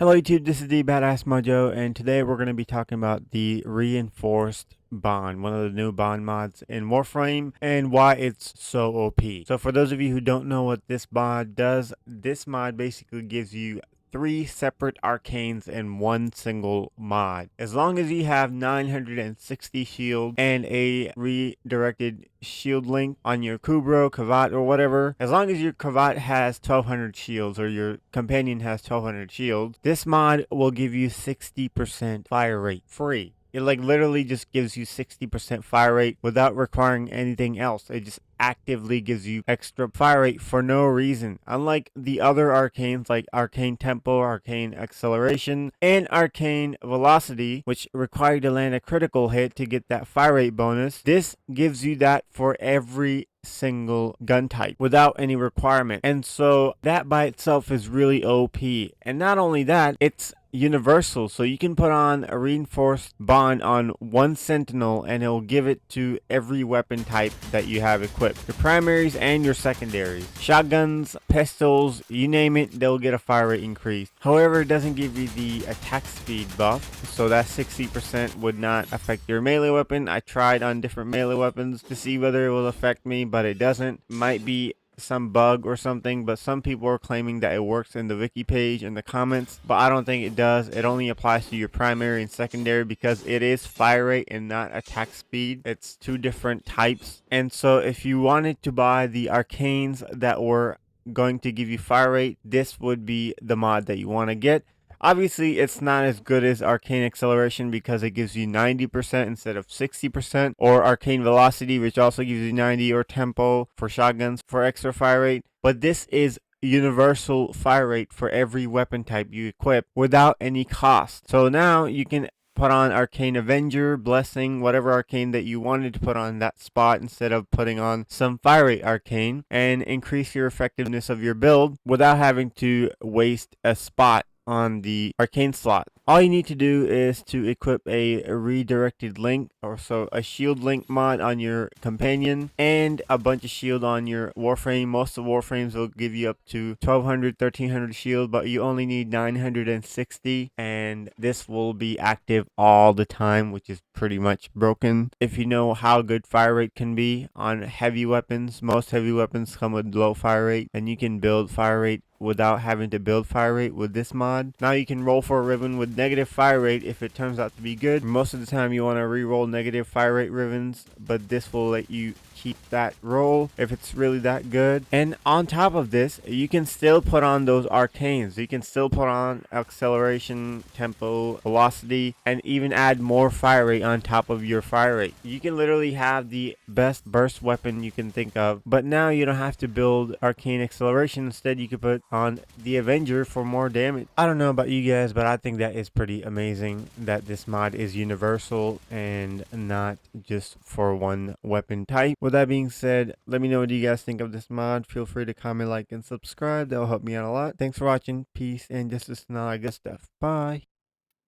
Hello YouTube, this is the Badass Mojo, and today we're going to be talking about the reinforced bond, one of the new bond mods in Warframe, and why it's so OP. So for those of you who don't know what this mod does, this mod basically gives you 3 separate arcanes in one single mod. As long as you have 960 shield and a redirected shield link on your Kubro, Kavat, or whatever, as long as your Kavat has 1200 shields or your companion has 1200 shields, this mod will give you 60% fire rate free. It literally just gives you 60% fire rate without requiring anything else. It just actively gives you extra fire rate for no reason. Unlike the other arcanes like arcane tempo, arcane acceleration, and arcane velocity, which require you to land a critical hit to get that fire rate bonus, this gives you that for every single gun type without any requirement. And so that by itself is really OP. And not only that, it's universal, so you can put on a reinforced bond on one sentinel and it'll give it to every weapon type that you have equipped, your primaries and your secondaries. Shotguns, pistols, you name it, they'll get a fire rate increase. However, it doesn't give you the attack speed buff, so that 60% would not affect your melee weapon. I tried on different melee weapons to see whether it will affect me, but it doesn't. Might be some bug or something, but some people are claiming that it works in the wiki page in the comments, but I don't think it does. It only applies to your primary and secondary because it is fire rate and not attack speed. It's two different types. And so if you wanted to buy the arcanes that were going to give you fire rate, this would be the mod that you want to get. Obviously, it's not as good as Arcane Acceleration because it gives you 90% instead of 60%, or Arcane Velocity, which also gives you 90, or Tempo for shotguns for extra fire rate. But this is universal fire rate for every weapon type you equip without any cost. So now you can put on Arcane Avenger, Blessing, whatever arcane that you wanted to put on that spot instead of putting on some fire rate arcane, and increase your effectiveness of your build without having to waste a spot on the arcane slot. All you need to do is to equip a redirected link, or so a shield link mod on your companion, and a bunch of shield on your Warframe. Most of Warframes will give you up to 1200, 1300 shield, but you only need 960, and this will be active all the time, which is pretty much broken. If you know how good fire rate can be on heavy weapons, most heavy weapons come with low fire rate, and you can build fire rate without having to build fire rate with this mod. Now you can roll for a ribbon with negative fire rate if it turns out to be good. Most of the time you want to re-roll negative fire rate ribbons, but this will let you keep that roll if it's really that good. And on top of this, you can still put on those arcanes. You can still put on acceleration, tempo, velocity, and even add more fire rate on top of your fire rate. You can literally have the best burst weapon you can think of, but now you don't have to build arcane acceleration. Instead, you can put on the Avenger for more damage. I don't know about you guys, but I think that is pretty amazing that this mod is universal and not just for one weapon type. With that being said, let me know what you guys think of this mod. Feel free to comment, like, and subscribe. That will help me out a lot. Thanks for watching. Peace and justice and all that good stuff. Bye.